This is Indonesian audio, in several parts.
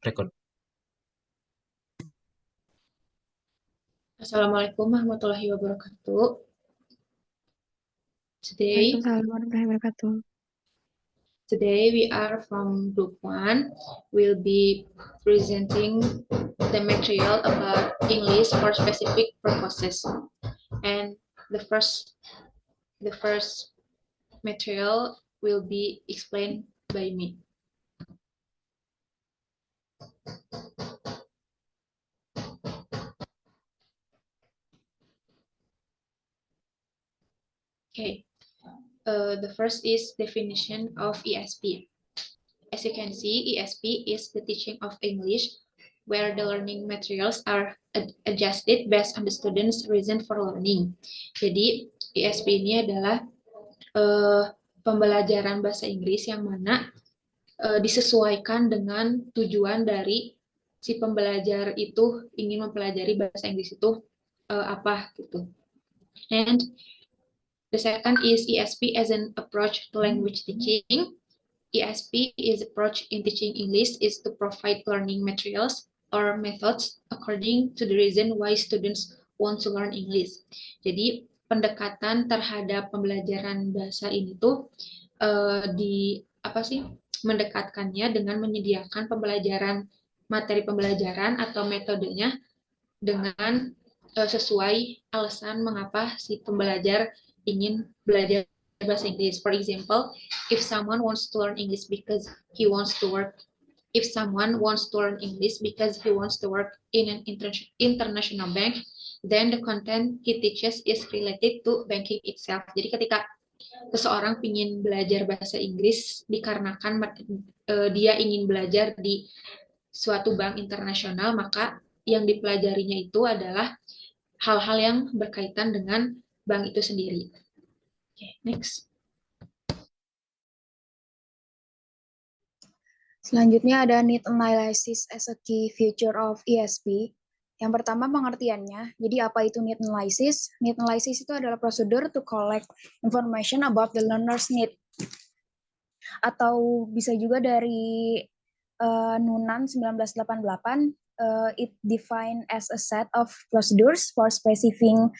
Record. Assalamualaikum warahmatullahi wabarakatuh. Today, Waalaikumsalam warahmatullahi wabarakatuh. today we are from Group 1. We'll be presenting the material about English for specific purposes. And the first material will be explained by me. Okay. The first is definition of ESP. As you can see, ESP is the teaching of English where the learning materials are adjusted based on the student's reason for learning. Jadi, ESP ini adalah pembelajaran bahasa Inggris yang mana disesuaikan dengan tujuan dari si pembelajar itu ingin mempelajari bahasa Inggris itu apa gitu. And the second is ESP as an approach to language teaching. ESP is approach in teaching English is to provide learning materials or methods according to the reason why students want to learn English. Jadi pendekatan terhadap pembelajaran bahasa ini tuh di apa sih mendekatkannya dengan menyediakan pembelajaran materi pembelajaran atau metodenya dengan sesuai alasan mengapa si pembelajar ingin belajar bahasa Inggris. For example, if someone wants to learn English because he wants to work, if someone wants to learn English because he wants to work in an international bank, then the content he teaches is related to banking itself. Jadi ketika seseorang ingin belajar bahasa Inggris dikarenakan dia ingin belajar di suatu bank internasional, maka yang dipelajarinya itu adalah hal-hal yang berkaitan dengan bank itu sendiri. Okay, next. Selanjutnya ada need analysis as a key feature of ESP. Yang pertama pengertiannya. Jadi apa itu need analysis? Need analysis itu adalah prosedur to collect information about the learner's need. Atau bisa juga dari Nunan 1988, it defined as a set of procedures for specifying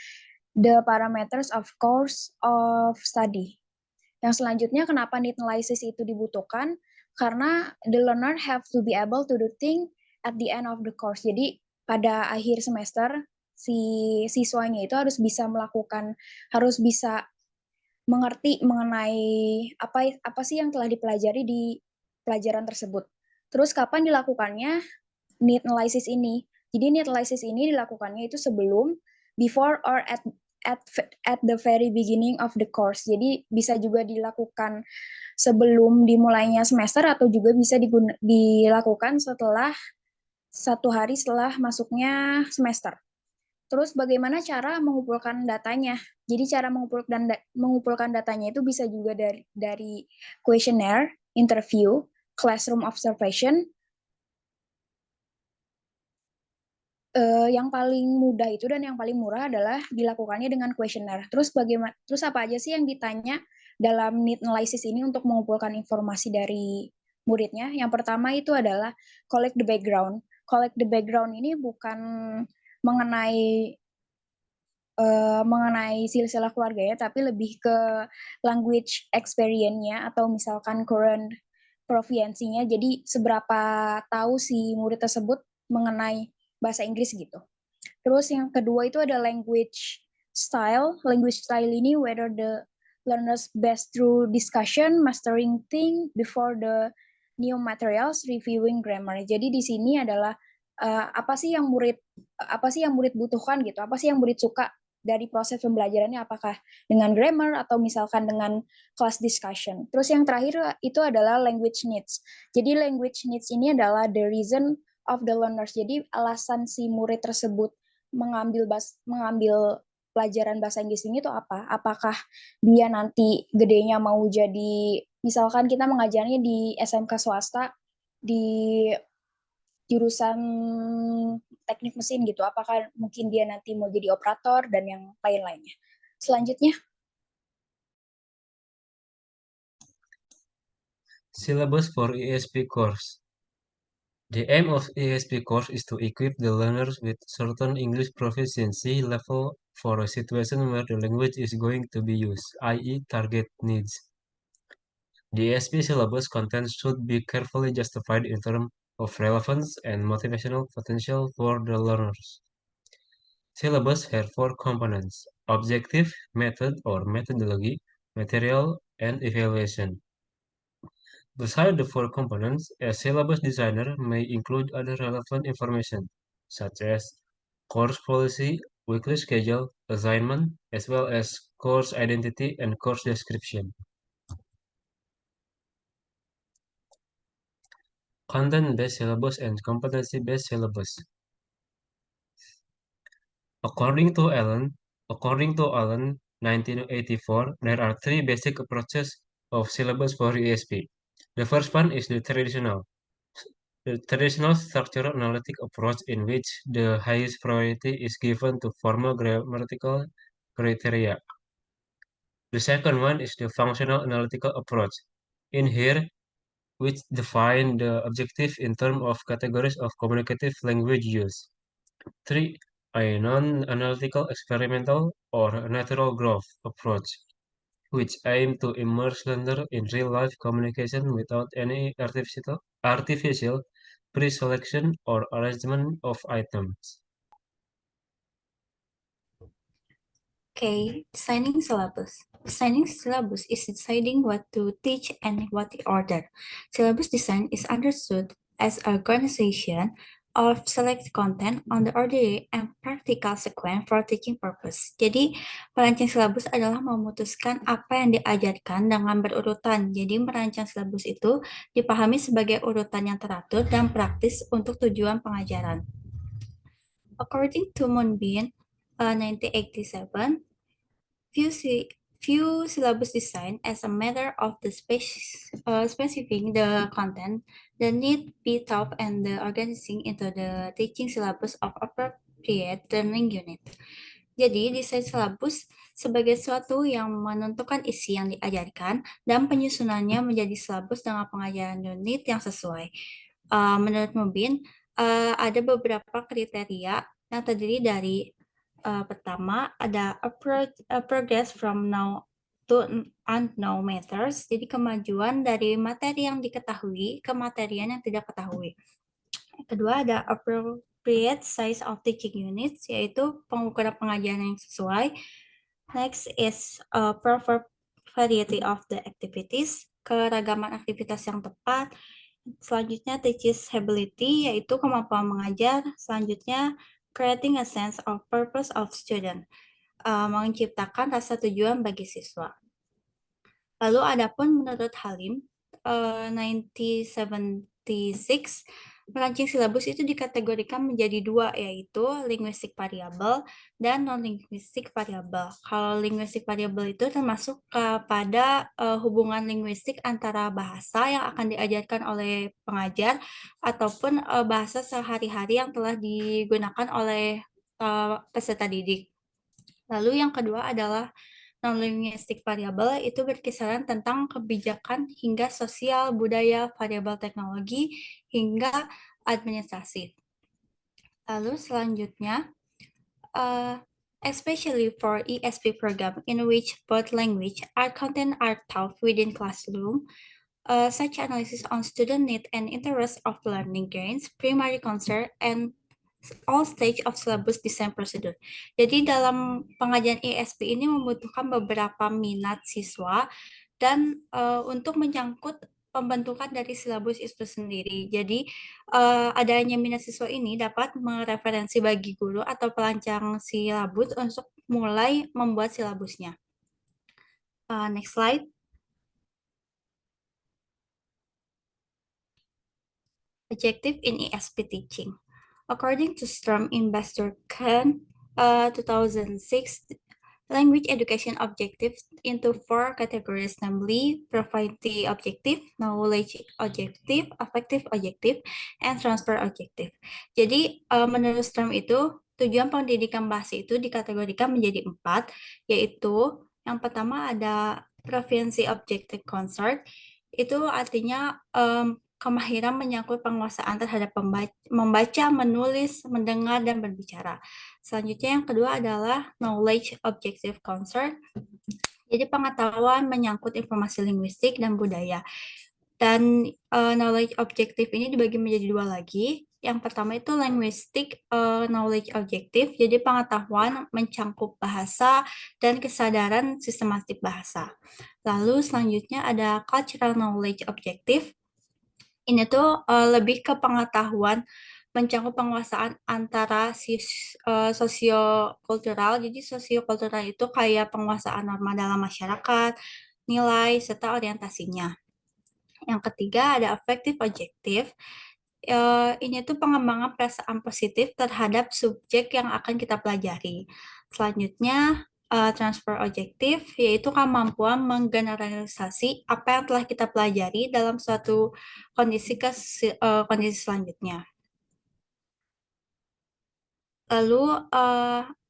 the parameters of course of study. Yang selanjutnya, kenapa need analysis itu dibutuhkan? Karena the learner have to be able to do things at the end of the course. Jadi pada akhir semester si siswanya itu harus bisa melakukan, harus bisa mengerti mengenai apa sih yang telah dipelajari di pelajaran tersebut. Terus kapan dilakukannya need analysis ini? Jadi need analysis ini dilakukannya itu sebelum, before or at the very beginning of the course. Jadi bisa juga dilakukan sebelum dimulainya semester atau juga bisa dilakukan setelah 1 hari setelah masuknya semester. Terus bagaimana cara mengumpulkan datanya? Jadi cara mengumpulkan datanya itu bisa juga dari questionnaire, interview, classroom observation. Yang paling mudah itu dan yang paling murah adalah dilakukannya dengan questionnaire. Terus apa aja sih yang ditanya dalam need analysis ini untuk mengumpulkan informasi dari muridnya? Yang pertama itu adalah collect the background. Collect the background ini bukan mengenai silsilah keluarganya, tapi lebih ke language experience-nya atau misalkan current proficiency-nya. Jadi seberapa tahu si murid tersebut mengenai bahasa Inggris gitu. Terus yang kedua itu ada language style. Language style ini whether the learners best through discussion, mastering thing before the new materials, reviewing grammar. Jadi di sini adalah apa sih yang murid butuhkan gitu, apa sih yang murid suka dari proses pembelajarannya, apakah dengan grammar atau misalkan dengan class discussion. Terus yang terakhir itu adalah language needs. Jadi language needs ini adalah the reason of the learners. Jadi alasan si murid tersebut mengambil pelajaran bahasa Inggris ini tuh apa? Apakah dia nanti gedenya mau jadi, misalkan kita mengajarnya di SMK swasta di jurusan teknik mesin gitu, apakah mungkin dia nanti mau jadi operator dan yang lain-lainnya. Selanjutnya, Syllabus for ESP course. The aim of ESP course is to equip the learners with certain English proficiency level for a situation where the language is going to be used, i.e. target needs. The ESP syllabus content should be carefully justified in terms of relevance and motivational potential for the learners. Syllabus has four components: objective, method or methodology, material, and evaluation. Beside the four components, a syllabus designer may include other relevant information, such as course policy, weekly schedule, assignment, as well as course identity and course description. Content-based syllabus and competency-based syllabus. According to Allen, 1984, there are three basic approaches of syllabus for ESP. The first one is the traditional structural analytic approach in which the highest priority is given to formal grammatical criteria. The second one is the functional analytical approach. In here, which define the objective in terms of categories of communicative language use. 3. A non-analytical experimental or natural growth approach, which aim to immerse learner in real-life communication without any artificial pre-selection or arrangement of items. Okay, designing syllabus. Designing syllabus is deciding what to teach and what to order. Syllabus design is understood as organization of select content on the orderly and practical sequence for teaching purpose. Jadi, merancang syllabus adalah memutuskan apa yang diajarkan dengan berurutan. Jadi, merancang syllabus itu dipahami sebagai urutan yang teratur dan praktis untuk tujuan pengajaran. According to Moonbeam, 1987, view syllabus design as a matter of the specifying the content, the need be taught and the organizing into the teaching syllabus of appropriate learning unit. Jadi, desain syllabus sebagai suatu yang menentukan isi yang diajarkan dan penyusunannya menjadi syllabus dengan pengajaran unit yang sesuai. Menurut Mubin, ada beberapa kriteria yang terdiri dari pertama ada progress from now to unknown matters, jadi kemajuan dari materi yang diketahui ke materi yang tidak ketahui. Kedua ada appropriate size of teaching units, yaitu pengukuran pengajaran yang sesuai. Next is proper variety of the activities, keragaman aktivitas yang tepat. Selanjutnya teachability, yaitu kemampuan mengajar. Selanjutnya creating a sense of purpose of student, menciptakan rasa tujuan bagi siswa. Lalu adapun menurut Halim, 1976, merancang silabus itu dikategorikan menjadi dua, yaitu linguistic variable dan non-linguistic variable. Kalau linguistic variable itu termasuk kepada hubungan linguistik antara bahasa yang akan diajarkan oleh pengajar ataupun bahasa sehari-hari yang telah digunakan oleh peserta didik. Lalu yang kedua adalah non-linguistic variable, itu berkisaran tentang kebijakan hingga sosial, budaya, variabel teknologi, hingga administrasi. Lalu selanjutnya, especially for ESP program in which both language and content are taught within classroom, such analysis on student need and interest of learning gains, primary concern, and all stage of syllabus design procedure. Jadi dalam pengajian ESP ini membutuhkan beberapa minat siswa dan untuk menyangkut pembentukan dari silabus itu sendiri. Jadi adanya minat siswa ini dapat mereferensi bagi guru atau pelancang silabus untuk mulai membuat silabusnya. Next slide. Objective in ESP teaching. According to Storm Investor Khan, 2006, language education objectives into four categories, namely proficiency objective, knowledge objective, affective objective, and transfer objective. Jadi menurut Storm itu, tujuan pendidikan bahasa itu dikategorikan menjadi 4, yaitu yang pertama ada proficiency objective concern, itu artinya kemahiran menyangkut penguasaan terhadap membaca, menulis, mendengar, dan berbicara. Selanjutnya yang kedua adalah knowledge objective concern. Jadi pengetahuan menyangkut informasi linguistik dan budaya. Dan knowledge objective ini dibagi menjadi dua lagi. Yang pertama itu linguistic knowledge objective, jadi pengetahuan mencangkup bahasa dan kesadaran sistematik bahasa. Lalu selanjutnya ada cultural knowledge objective. Ini tuh lebih ke pengetahuan mencangkup penguasaan antara sosiokultural. Jadi sosiokultural itu kayak penguasaan norma dalam masyarakat, nilai, serta orientasinya. Yang ketiga ada affective objective. Ini tuh pengembangan perasaan positif terhadap subjek yang akan kita pelajari. Selanjutnya transfer objektif, yaitu kemampuan menggeneralisasi apa yang telah kita pelajari dalam suatu kondisi ke kondisi selanjutnya. Lalu,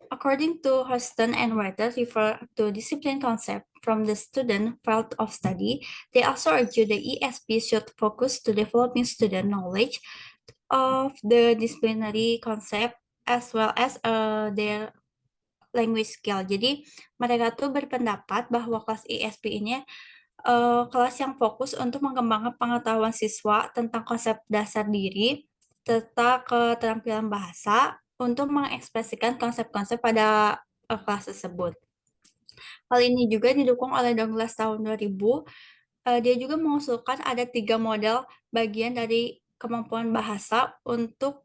according to Houston and Werther, refer to discipline concept from the student field of study. They also argue the ESP should focus to developing student knowledge of the disciplinary concept as well as their language skill. Jadi mereka tuh berpendapat bahwa kelas ESP ini kelas yang fokus untuk mengembangkan pengetahuan siswa tentang konsep dasar diri serta keterampilan bahasa untuk mengekspresikan konsep-konsep pada kelas tersebut. Hal ini juga didukung oleh Douglas tahun 2000. Dia juga mengusulkan ada 3 model bagian dari kemampuan bahasa untuk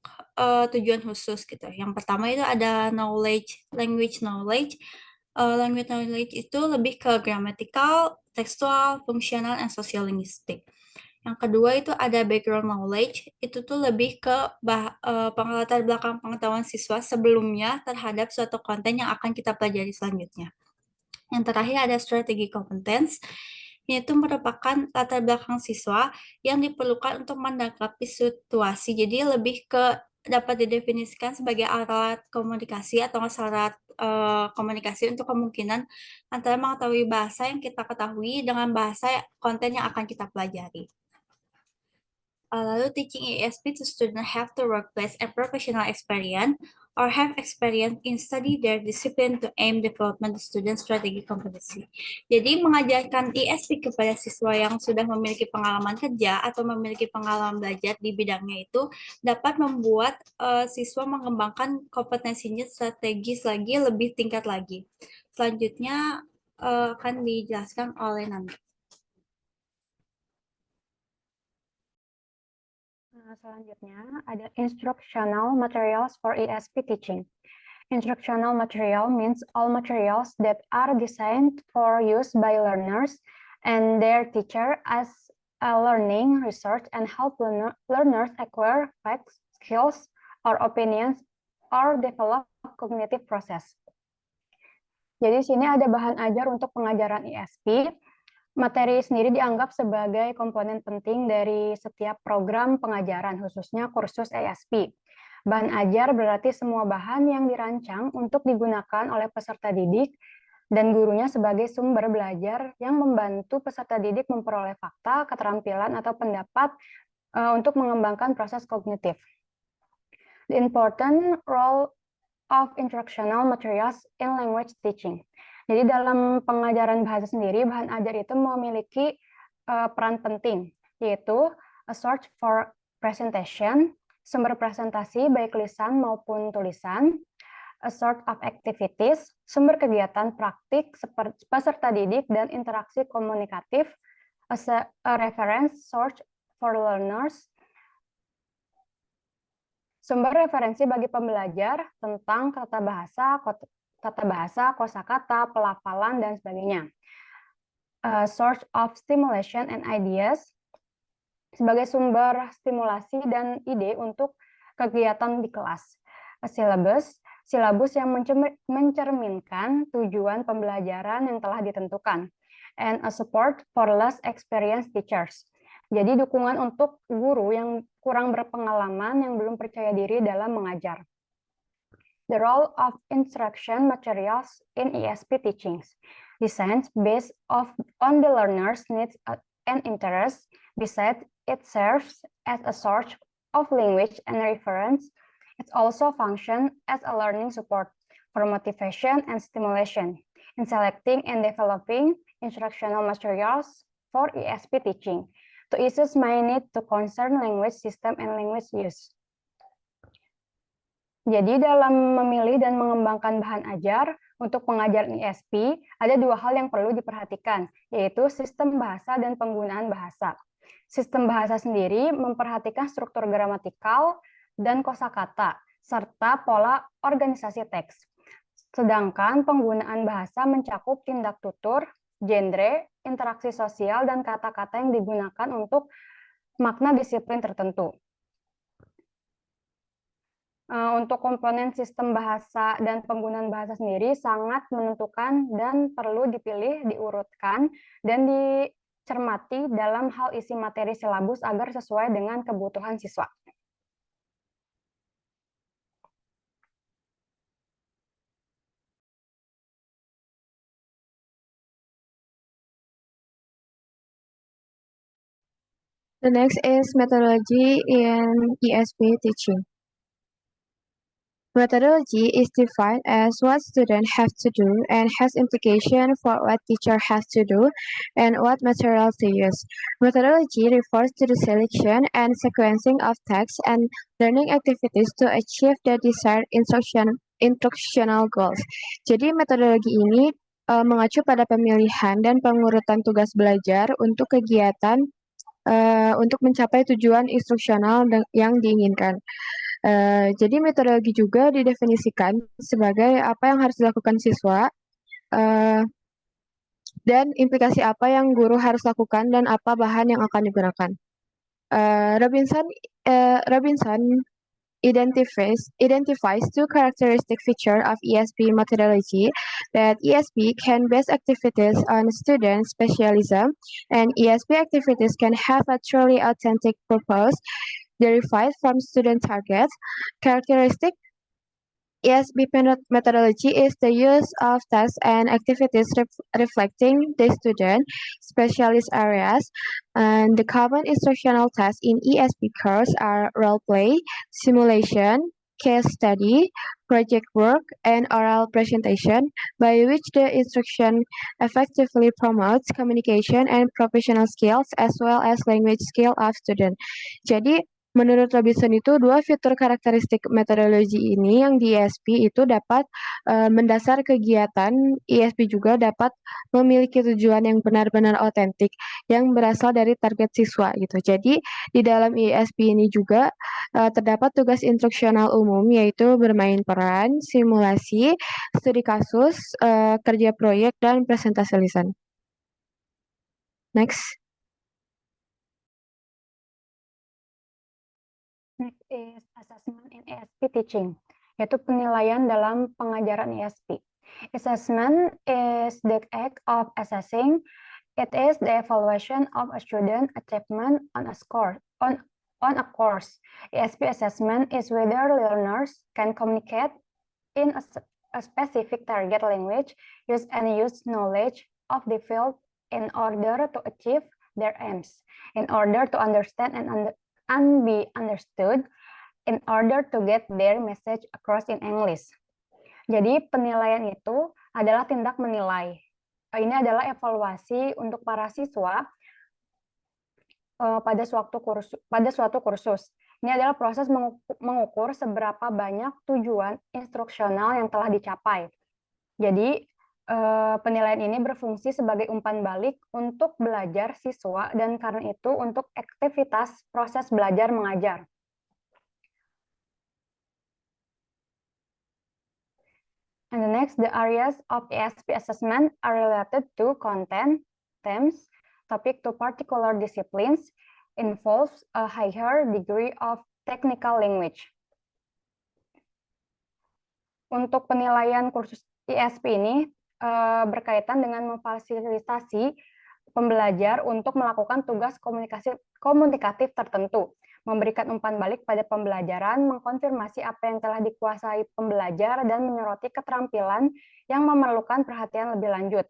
tujuan khusus gitu. Yang pertama itu ada language knowledge. Language knowledge itu lebih ke grammatical, tekstual, fungsional, dan sosiolinguistik. Yang kedua itu ada background knowledge, itu tuh lebih ke latar belakang pengetahuan siswa sebelumnya terhadap suatu konten yang akan kita pelajari selanjutnya. Yang terakhir ada strategi competence, yaitu merupakan latar belakang siswa yang diperlukan untuk menanggapi situasi. Jadi lebih ke dapat didefinisikan sebagai alat komunikasi atau syarat komunikasi untuk kemungkinan antara mengetahui bahasa yang kita ketahui dengan bahasa konten yang akan kita pelajari. Lalu teaching ESP to students have to workplace and professional experience or have experience in study their discipline to aim development of student strategy competency. Jadi mengajarkan ESP kepada siswa yang sudah memiliki pengalaman kerja atau memiliki pengalaman belajar di bidangnya itu dapat membuat siswa mengembangkan kompetensinya strategis lagi, lebih tingkat lagi. Selanjutnya akan dijelaskan oleh Nanda. Selanjutnya ada instructional materials for ESP teaching. Instructional material means all materials that are designed for use by learners and their teacher as a learning resource and help learners acquire facts, skills, or opinions, or develop cognitive process. Jadi di sini ada bahan ajar untuk pengajaran ESP. Materi sendiri dianggap sebagai komponen penting dari setiap program pengajaran, khususnya kursus ESP. Bahan ajar berarti semua bahan yang dirancang untuk digunakan oleh peserta didik dan gurunya sebagai sumber belajar yang membantu peserta didik memperoleh fakta, keterampilan, atau pendapat untuk mengembangkan proses kognitif. The important role of instructional materials in language teaching. Jadi dalam pengajaran bahasa sendiri, bahan ajar itu memiliki peran penting, yaitu a source for presentation, sumber presentasi baik lisan maupun tulisan, a sort of activities, sumber kegiatan praktik seperti peserta didik dan interaksi komunikatif, a reference source for learners, sumber referensi bagi pembelajar tentang tata bahasa, kosakata, pelafalan, dan sebagainya. Source of stimulation and ideas, sebagai sumber stimulasi dan ide untuk kegiatan di kelas. Silabus yang mencerminkan tujuan pembelajaran yang telah ditentukan. And a support for less experienced teachers. Jadi dukungan untuk guru yang kurang berpengalaman, yang belum percaya diri dalam mengajar. The role of instruction materials in ESP teachings. Designs based on the learner's needs and interests. Besides, it serves as a source of language and reference. It also functions as a learning support for motivation and stimulation in selecting and developing instructional materials for ESP teaching. The issues may need to concern language system and language use. Jadi dalam memilih dan mengembangkan bahan ajar untuk pengajaran ESP, ada dua hal yang perlu diperhatikan, yaitu sistem bahasa dan penggunaan bahasa. Sistem bahasa sendiri memperhatikan struktur gramatikal dan kosakata, serta pola organisasi teks. Sedangkan penggunaan bahasa mencakup tindak tutur, genre, interaksi sosial, dan kata-kata yang digunakan untuk makna disiplin tertentu. Untuk komponen sistem bahasa dan penggunaan bahasa sendiri sangat menentukan dan perlu dipilih, diurutkan, dan dicermati dalam hal isi materi silabus agar sesuai dengan kebutuhan siswa. The next is methodology in ESP teaching. Methodology is defined as what students have to do and has implication for what teacher has to do and what materials to use. Methodology refers to the selection and sequencing of text and learning activities to achieve the desired instructional goals. Jadi metodologi ini mengacu pada pemilihan dan pengurutan tugas belajar untuk kegiatan untuk mencapai tujuan instruksional yang diinginkan. Jadi metodologi juga didefinisikan sebagai apa yang harus dilakukan siswa dan implikasi apa yang guru harus lakukan dan apa bahan yang akan digunakan. Robinson identifies two characteristic features of ESP methodology: that ESP can base activities on student specialism, and ESP activities can have a truly authentic purpose derived from student targets. Characteristic ESP methodology is the use of tasks and activities reflecting the student specialist areas, and the common instructional tasks in ESP course are role play, simulation, case study, project work, and oral presentation, by which the instruction effectively promotes communication and professional skills as well as language skill of student. Jadi menurut Robinson itu dua fitur karakteristik metodologi ini yang di ESP itu dapat mendasar kegiatan ESP juga dapat memiliki tujuan yang benar-benar otentik yang berasal dari target siswa gitu. Jadi di dalam ESP ini juga terdapat tugas instruksional umum yaitu bermain peran, simulasi, studi kasus, kerja proyek, dan presentasi lisan. Next. Next is assessment in ESP teaching, yaitu penilaian dalam pengajaran ESP. Assessment is the act of assessing. It is the evaluation of a student achievement on a course. ESP assessment is whether learners can communicate in a specific target language, use knowledge of the field in order to achieve their aims, in order to understand and be understood, in order to get their message across in English. Jadi penilaian itu adalah tindak menilai. Ini adalah evaluasi untuk para siswa pada suatu kursus. Ini adalah proses mengukur seberapa banyak tujuan instruksional yang telah dicapai. Jadi penilaian ini berfungsi sebagai umpan balik untuk belajar siswa dan karena itu untuk aktivitas proses belajar mengajar. And the next, the areas of ESP assessment are related to content, themes, topic to particular disciplines, involves a higher degree of technical language. Untuk penilaian kursus ESP ini berkaitan dengan memfasilitasi pembelajar untuk melakukan tugas komunikatif tertentu, memberikan umpan balik pada pembelajaran, mengkonfirmasi apa yang telah dikuasai pembelajar, dan menyoroti keterampilan yang memerlukan perhatian lebih lanjut.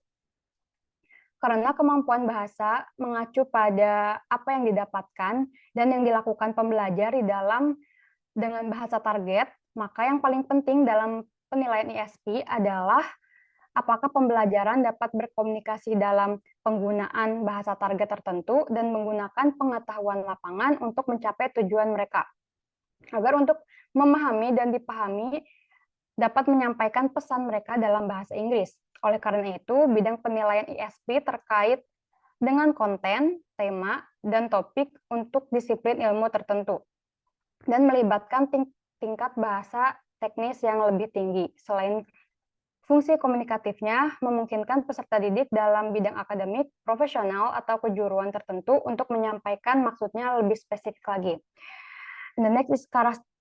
karena kemampuan bahasa mengacu pada apa yang didapatkan dan yang dilakukan pembelajar di dalam dengan bahasa target, maka yang paling penting dalam penilaian ISP adalah apakah pembelajaran dapat berkomunikasi dalam penggunaan bahasa target tertentu dan menggunakan pengetahuan lapangan untuk mencapai tujuan mereka. Agar untuk memahami dan dipahami dapat menyampaikan pesan mereka dalam bahasa Inggris. Oleh karena itu, bidang penilaian ISP terkait dengan konten, tema, dan topik untuk disiplin ilmu tertentu, dan melibatkan tingkat bahasa teknis yang lebih tinggi. Selain fungsi komunikatifnya, memungkinkan peserta didik dalam bidang akademik, profesional, atau kejuruan tertentu untuk menyampaikan maksudnya lebih spesifik lagi. And the next is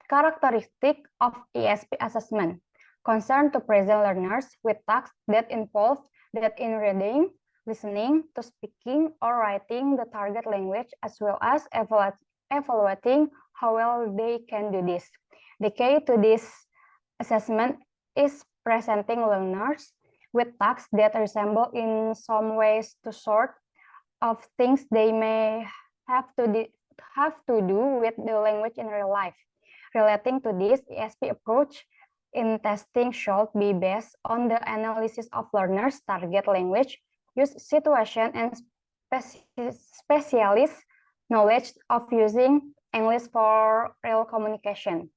characteristic of ESP assessment. Concern to present learners with tasks that involve that in reading, listening, to speaking, or writing the target language, as well as evaluating how well they can do this. The key to this assessment is presenting learners with tasks that resemble in some ways to sort of things they may have to do with the language in real life. Relating to this, ESP approach in testing should be based on the analysis of learners' target language, use situation, and specialist knowledge of using English for real communication.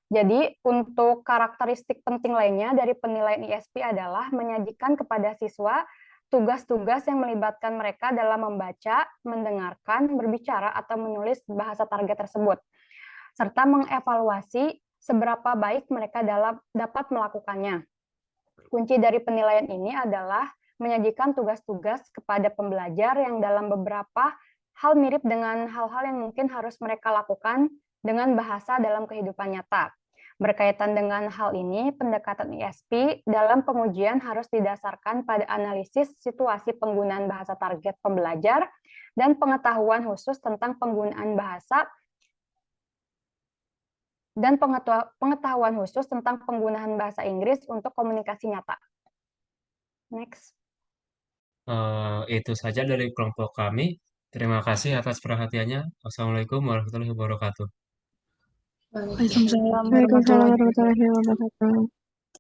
Jadi, untuk karakteristik penting lainnya dari penilaian ISP adalah menyajikan kepada siswa tugas-tugas yang melibatkan mereka dalam membaca, mendengarkan, berbicara, atau menulis bahasa target tersebut, serta mengevaluasi seberapa baik mereka dapat melakukannya. Kunci dari penilaian ini adalah menyajikan tugas-tugas kepada pembelajar yang dalam beberapa hal mirip dengan hal-hal yang mungkin harus mereka lakukan dengan bahasa dalam kehidupan nyata. Berkaitan dengan hal ini, pendekatan ISP dalam pengujian harus didasarkan pada analisis situasi penggunaan bahasa target pembelajar dan pengetahuan khusus tentang penggunaan bahasa dan pengetahuan khusus tentang penggunaan bahasa Inggris untuk komunikasi nyata. Next. Itu saja dari kelompok kami. Terima kasih atas perhatiannya. Wassalamualaikum warahmatullahi wabarakatuh. Waalaikumsalam. Waalaikumsalam warahmatullahi wabarakatuh.